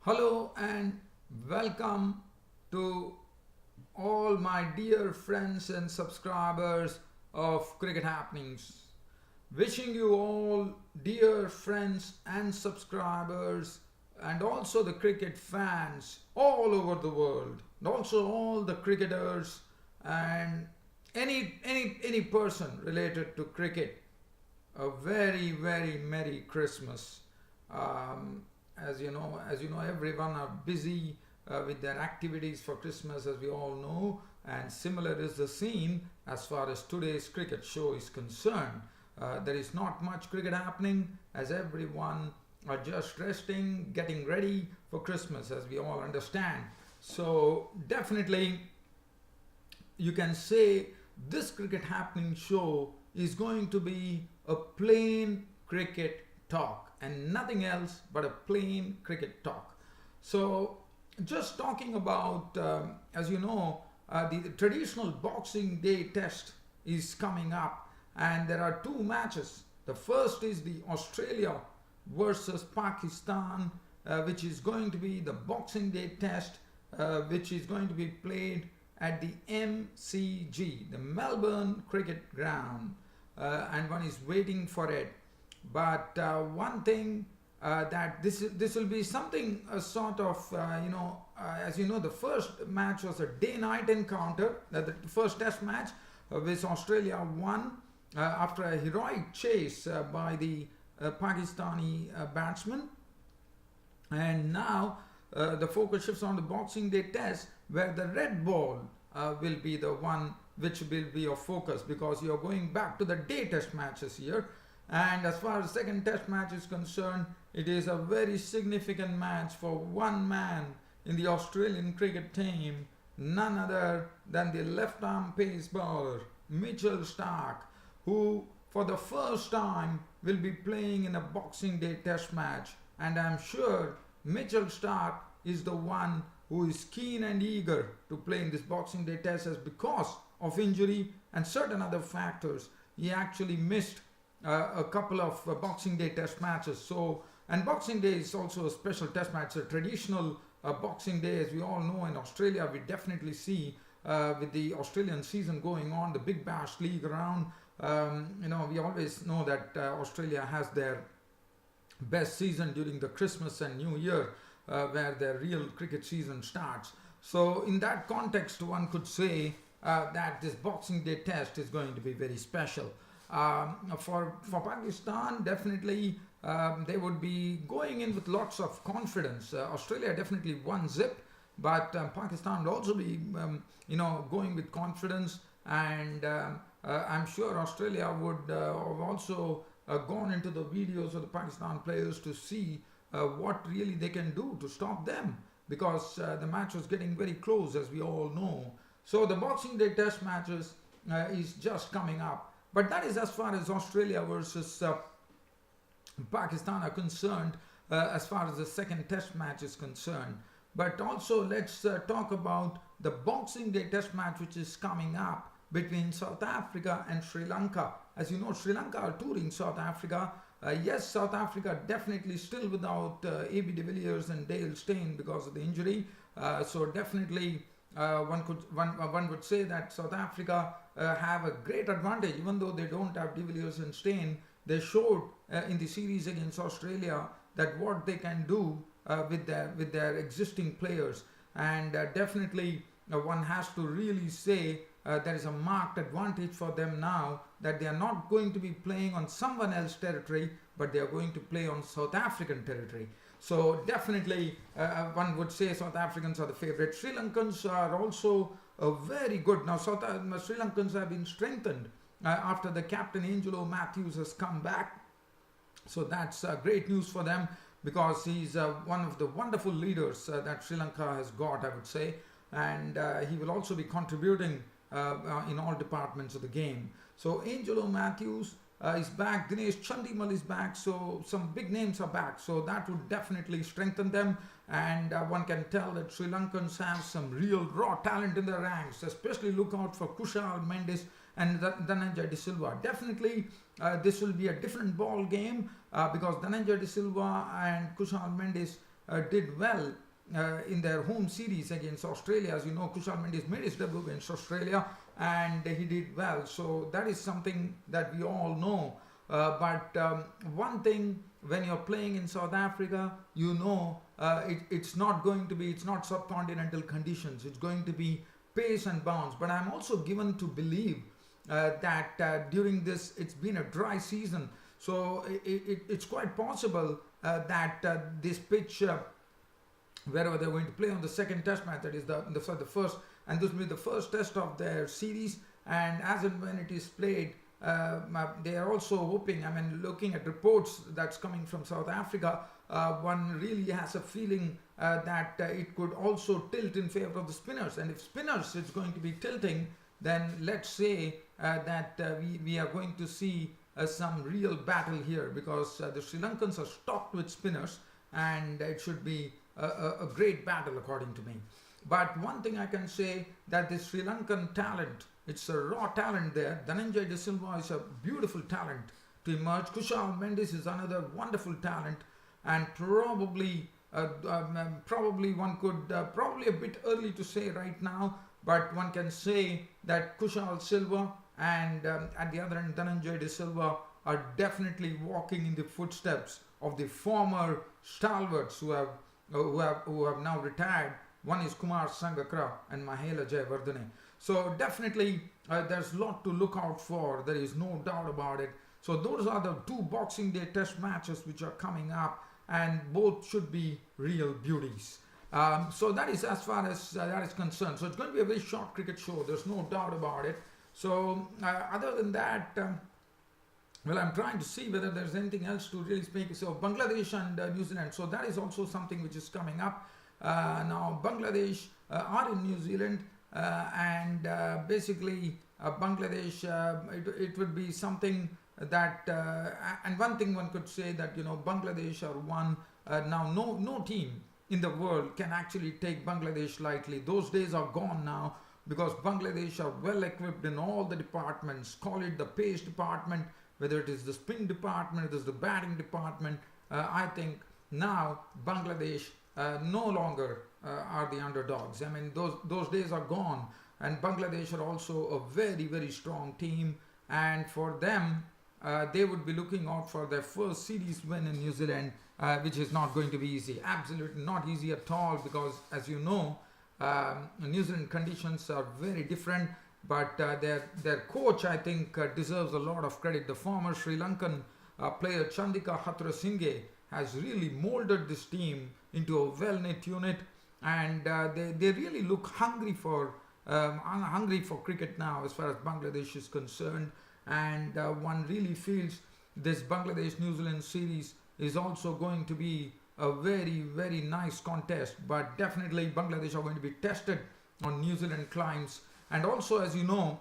Hello and welcome to all my dear friends and subscribers of Cricket Happenings. Wishing you all, dear friends and subscribers, and also the cricket fans all over the world, and also all the cricketers and any person related to cricket, a very merry Christmas. Um, as you know, everyone are busy with their activities for Christmas, as we all know, and similar is the scene as far as today's cricket show is concerned. There is not much cricket happening, as everyone are just resting, getting ready for Christmas, as we all understand. So definitely, you can say this cricket happening show is going to be a plain cricket talk and nothing else but a plain cricket talk. So, just talking about, as you know, the traditional Boxing Day test is coming up, and there are two matches. The first is the Australia versus Pakistan, which is going to be the Boxing Day test, which is going to be played at the MCG, the Melbourne Cricket Ground, and one is waiting for it. But one thing that this will be something sort of as you know, the first match was a day-night encounter. The first Test match, which Australia won after a heroic chase by the Pakistani batsman, and now the focus shifts on the Boxing Day Test, where the red ball will be the one which will be your focus, because you are going back to the day Test matches here. And as far as second Test match is concerned, it is a very significant match for one man in the Australian cricket team, none other than the left-arm pace bowler Mitchell Starc, who for the first time will be playing in a Boxing Day Test match. And I'm sure Mitchell Starc is the one who is keen and eager to play in this Boxing Day Test, as because of injury and certain other factors, he actually missed a couple of Boxing Day Test matches. So, and Boxing Day is also a special Test match, a traditional Boxing Day, as we all know. In Australia, we definitely see with the Australian season going on, the Big Bash League around. We always know that Australia has their best season during the Christmas and New Year, where their real cricket season starts. So, in that context, one could say that this Boxing Day Test is going to be very special. For Pakistan, definitely they would be going in with lots of confidence. Australia definitely won zip, but Pakistan would also be going with confidence, and I'm sure Australia would have also gone into the videos of the Pakistan players to see what really they can do to stop them, because the match was getting very close, as we all know. So the Boxing Day Test matches is just coming up. But that is as far as Australia versus Pakistan are concerned, as far as the second Test match is concerned. But also, let's talk about the Boxing Day Test match, which is coming up between South Africa and Sri Lanka. As you know, Sri Lanka are touring South Africa. Yes, South Africa definitely still without A.B. de Villiers and Dale Steyn because of the injury. So definitely one would say that South Africa have a great advantage, even though they don't have de Villiers and Steyn. They showed in the series against Australia that what they can do with their existing players, and definitely one has to really say there is a marked advantage for them now, that they are not going to be playing on someone else's territory, but they are going to play on South African territory. So definitely one would say South Africans are the favorite. Sri Lankans are also very good. Now Sri Lankans have been strengthened after the captain Angelo Matthews has come back. So that's great news for them, because he's one of the wonderful leaders that Sri Lanka has got, I would say. And he will also be contributing in all departments of the game. So Angelo Matthews is back, Dinesh Chandimal is back, so some big names are back. So that would definitely strengthen them, and one can tell that Sri Lankans have some real raw talent in their ranks. Especially look out for Kushal Mendis and Dhananjay De Silva. Definitely this will be a different ball game because Dhananjay De Silva and Kushal Mendis did well in their home series against Australia. As you know, Kushal Mendis made his debut against Australia and he did well. So that is something that we all know. But one thing, when you're playing in South Africa, you know it's not going to be, it's not subcontinental conditions. It's going to be pace and bounce. But I'm also given to believe that during this, it's been a dry season. So it's quite possible that this pitch, wherever they're going to play on the second test match, that is the first, and this will be the first test of their series. And as and when it is played, they are also hoping, I mean, looking at reports that's coming from South Africa, one really has a feeling that it could also tilt in favor of the spinners. And if spinners is going to be tilting, then let's say that we are going to see some real battle here, because the Sri Lankans are stocked with spinners and it should be a great battle according to me. But one thing I can say, that the Sri Lankan talent, it's a raw talent there. Dhananjay De Silva is a beautiful talent to emerge. Kushal Mendis is another wonderful talent, and probably one could, probably a bit early to say right now, but one can say that Kushal Silva and at the other end Dhananjay De Silva are definitely walking in the footsteps of the former stalwarts who have now retired. One is Kumar Sangakkara and Mahela Jayawardene. So definitely there's a lot to look out for. There is no doubt about it. So those are the two Boxing Day test matches which are coming up, and both should be real beauties. So that is as far as that is concerned. So it's going to be a very short cricket show. There's no doubt about it. So other than that, well, I'm trying to see whether there's anything else to really speak. So Bangladesh and New Zealand. So that is also something which is coming up. Now Bangladesh are in New Zealand, and basically Bangladesh, it would be something that, and one thing one could say, that, you know, Bangladesh are one, now no team in the world can actually take Bangladesh lightly. Those days are gone now, because Bangladesh are well equipped in all the departments. Call it the pace department, whether it is the spin department, it is the batting department. I think now Bangladesh no longer are the underdogs. I mean, those days are gone, and Bangladesh are also a very, very strong team, and for them, they would be looking out for their first series win in New Zealand, which is not going to be easy. Absolutely not easy at all, because as you know, New Zealand conditions are very different, but their coach, I think, deserves a lot of credit. The former Sri Lankan player Chandika Hathurusinghe has really molded this team into a well-knit unit, and they really look hungry for cricket now, as far as Bangladesh is concerned. And one really feels this Bangladesh-New Zealand series is also going to be a very, very nice contest. But definitely Bangladesh are going to be tested on New Zealand climes. And also, as you know,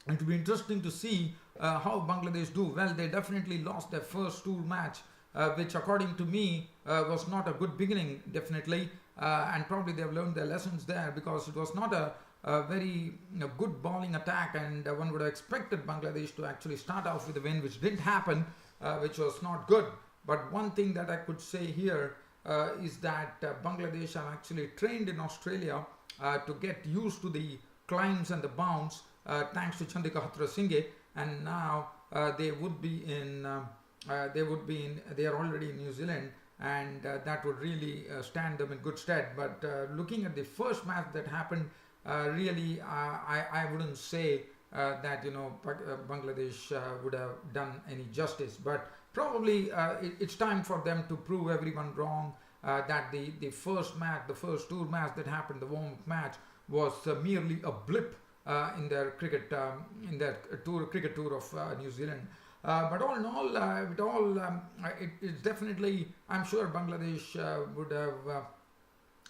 it will be interesting to see how Bangladesh do. Well, they definitely lost their first tour match, which according to me was not a good beginning, definitely. And probably they have learned their lessons there, because it was not a very good bowling attack, and one would have expected Bangladesh to actually start off with a win, which didn't happen, which was not good. But one thing that I could say here is that Bangladesh have actually trained in Australia to get used to the climbs and the bounce, thanks to Chandika Hathurusinghe, and now they are already in New Zealand, and that would really stand them in good stead. But looking at the first match that happened, really, I wouldn't say that, you know, Bangladesh would have done any justice, but probably it's time for them to prove everyone wrong, that the first match, the first tour match that happened, the warm-up match, was merely a blip in their cricket, cricket tour of New Zealand. But all in all, it's definitely, I'm sure Bangladesh would have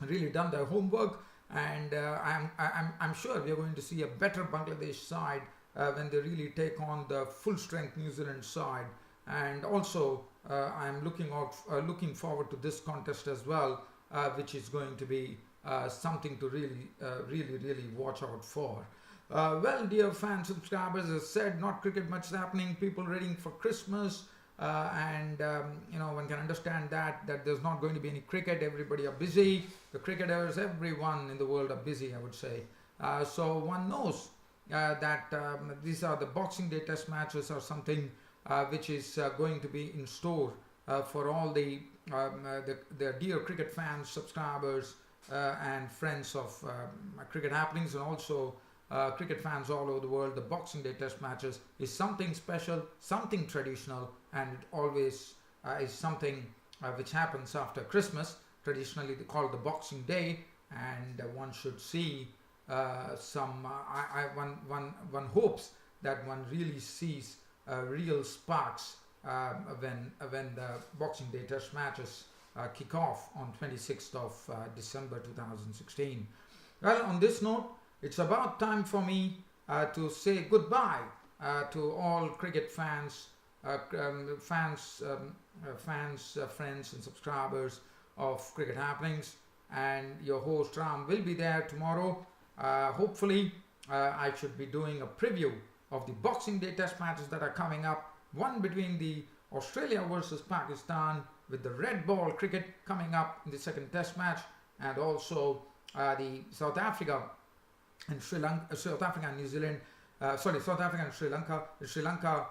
really done their homework, and I'm sure we are going to see a better Bangladesh side when they really take on the full strength New Zealand side. And also I'm looking forward to this contest as well, which is going to be something to really watch out for. Well, dear fans, subscribers, as I said, not cricket much happening. People ready for Christmas. and one can understand that there's not going to be any cricket. Everybody are busy. The cricketers, everyone in the world are busy, I would say. So one knows that these are the Boxing Day Test matches or something which is going to be in store for all the dear cricket fans, subscribers, and friends of cricket happenings, and also cricket fans all over the world. The Boxing Day Test matches is something special, something traditional, and it always is something which happens after Christmas. Traditionally, they call it the Boxing Day, and one should see one hopes that one really sees real sparks when the Boxing Day Test matches kick off on 26th of December 2016. Well, on this note, it's about time for me to say goodbye to all cricket fans, friends and subscribers of Cricket Happenings. And your host Ram will be there tomorrow. Hopefully, I should be doing a preview of the Boxing Day Test matches that are coming up. One between the Australia versus Pakistan, with the red ball cricket coming up in the second Test match, and also the South Africa and Sri Lanka, South Africa and New Zealand. South Africa and Sri Lanka. Sri Lanka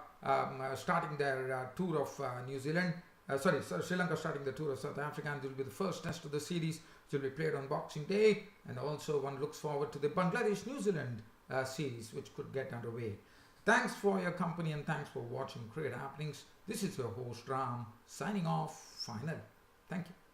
starting their tour of New Zealand. Sri Lanka starting the tour of South Africa, and it will be the first test of the series, which will be played on Boxing Day. And also one looks forward to the Bangladesh-New Zealand series, which could get underway. Thanks for your company and thanks for watching Cricket Happenings. This is your host Ram signing off final. Thank you.